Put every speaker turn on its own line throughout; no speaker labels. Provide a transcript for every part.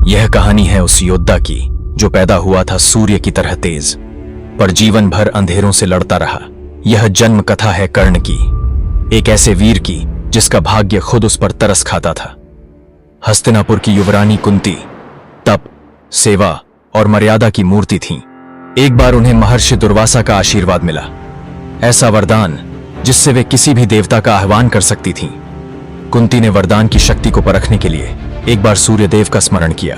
यह कहानी है उस योद्धा की जो पैदा हुआ था सूर्य की तरह तेज, पर जीवन भर अंधेरों से लड़ता रहा। यह जन्म कथा है कर्ण की, एक ऐसे वीर की जिसका भाग्य खुद उस पर तरस खाता था। हस्तिनापुर की युवरानी कुंती तप, सेवा और मर्यादा की मूर्ति थीं। एक बार उन्हें महर्षि दुर्वासा का आशीर्वाद मिला, ऐसा वरदान जिससे वे किसी भी देवता का आह्वान कर सकती थीं। कुंती ने वरदान की शक्ति को परखने के लिए एक बार सूर्यदेव का स्मरण किया,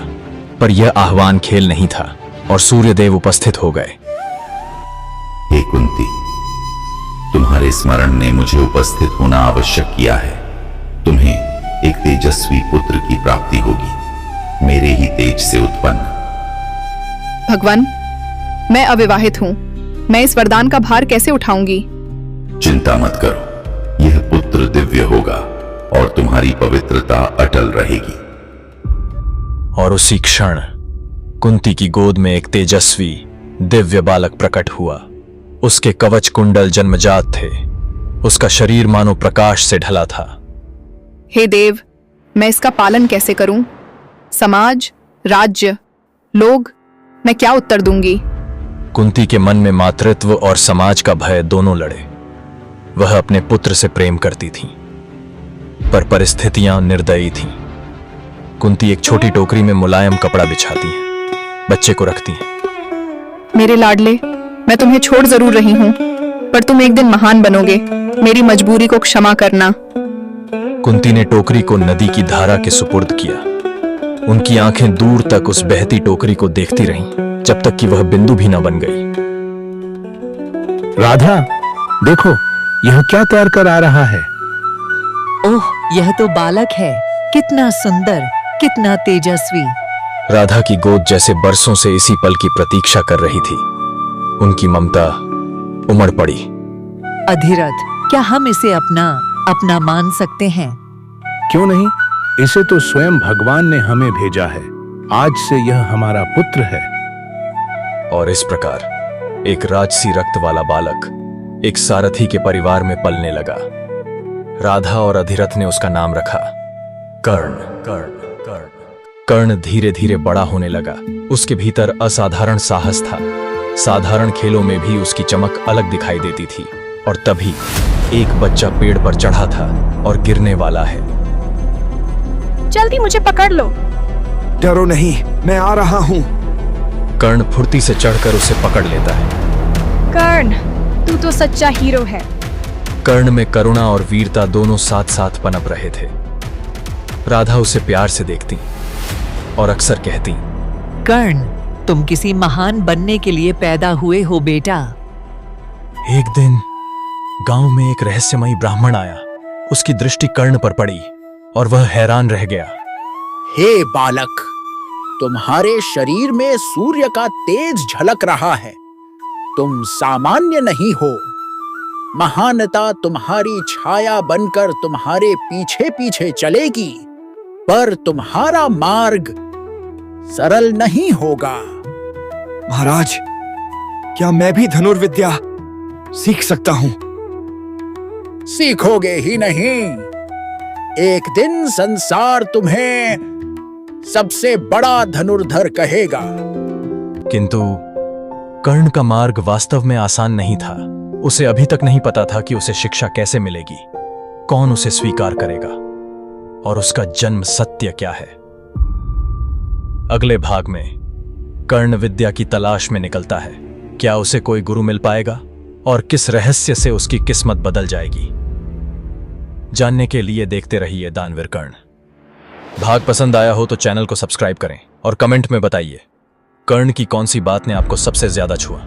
पर यह आह्वान खेल नहीं था और सूर्यदेव उपस्थित हो गए।
हे कुंती, तुम्हारे स्मरण ने मुझे उपस्थित होना आवश्यक किया है। तुम्हें एक तेजस्वी पुत्र की प्राप्ति होगी, मेरे ही तेज से उत्पन्न।
भगवान, मैं अविवाहित हूं, मैं इस वरदान का भार कैसे उठाऊंगी?
चिंता मत करो, यह पुत्र दिव्य होगा और तुम्हारी पवित्रता अटल रहेगी।
और उसी क्षण कुंती की गोद में एक तेजस्वी दिव्य बालक प्रकट हुआ। उसके कवच कुंडल जन्मजात थे, उसका शरीर मानो प्रकाश से ढला था।
हे देव, मैं इसका पालन कैसे करूं? समाज, राज्य, लोग, मैं क्या उत्तर दूंगी?
कुंती के मन में मातृत्व और समाज का भय दोनों लड़े। वह अपने पुत्र से प्रेम करती थी, पर परिस्थितियां निर्दयी थीं। कुंती एक छोटी टोकरी में मुलायम कपड़ा बिछाती हैं, बच्चे को रखती हैं।
मेरे लाडले, मैं तुम्हें छोड़ जरूर रही हूं, पर तुम एक दिन महान बनोगे। मेरी मजबूरी को क्षमा करना।
कुंती ने टोकरी को नदी की धारा के सुपुर्द किया। उनकी आंखें दूर तक उस बहती टोकरी को देखती रहीं, जब तक कि वह बिंदु भी न बन गई।
राधा, देखो, यह क्या तैर कर आ रहा है?
ओह, यह तो बालक है। कितना सुंदर, कितना तेजस्वी।
राधा की गोद जैसे बरसों से इसी पल की प्रतीक्षा कर रही थी। उनकी ममता उमड़ पड़ी।
अधिरथ, क्या हम इसे अपना मान सकते हैं?
क्यों नहीं? इसे तो स्वयं भगवान ने हमें भेजा है। आज से यह हमारा पुत्र है।
और इस प्रकार एक राजसी रक्त वाला बालक एक सारथी के परिवार में पलने लगा। राधा और अधिरथ ने उसका नाम रखा कर्ण। कर्ण कर्ण कर्ण धीरे धीरे बड़ा होने लगा। उसके भीतर असाधारण साहस था। साधारण खेलों में भी उसकी चमक अलग दिखाई देती थी। और तभी एक बच्चा पेड़ पर चढ़ा था और गिरने वाला है।
जल्दी मुझे पकड़ लो।
डरो नहीं, मैं आ रहा हूं।
कर्ण फुर्ती से चढ़कर उसे पकड़ लेता है।
कर्ण, तू तो सच्चा हीरो है।
कर्ण में करुणा और वीरता दोनों साथ साथ पनप रहे थे। राधा उसे प्यार से देखती और अक्सर कहती,
कर्ण, तुम किसी महान बनने के लिए पैदा हुए हो बेटा।
एक दिन गांव में एक रहस्यमयी ब्राह्मण आया। उसकी दृष्टि कर्ण पर पड़ी और वह हैरान रह गया।
हे बालक, तुम्हारे शरीर में सूर्य का तेज झलक रहा है। तुम सामान्य नहीं हो। महानता तुम्हारी छाया बनकर तुम्हारे पीछे पीछे चलेगी, पर तुम्हारा मार्ग सरल नहीं होगा।
महाराज, क्या मैं भी धनुर्विद्या सीख सकता हूं?
सीखोगे ही नहीं, एक दिन संसार तुम्हें सबसे बड़ा धनुर्धर कहेगा।
किंतु कर्ण का मार्ग वास्तव में आसान नहीं था। उसे अभी तक नहीं पता था कि उसे शिक्षा कैसे मिलेगी, कौन उसे स्वीकार करेगा और उसका जन्म सत्य क्या है। अगले भाग में कर्ण विद्या की तलाश में निकलता है। क्या उसे कोई गुरु मिल पाएगा और किस रहस्य से उसकी किस्मत बदल जाएगी? जानने के लिए देखते रहिए दानवीर कर्ण। भाग पसंद आया हो तो चैनल को सब्सक्राइब करें और कमेंट में बताइए कर्ण की कौन सी बात ने आपको सबसे ज्यादा छुआ।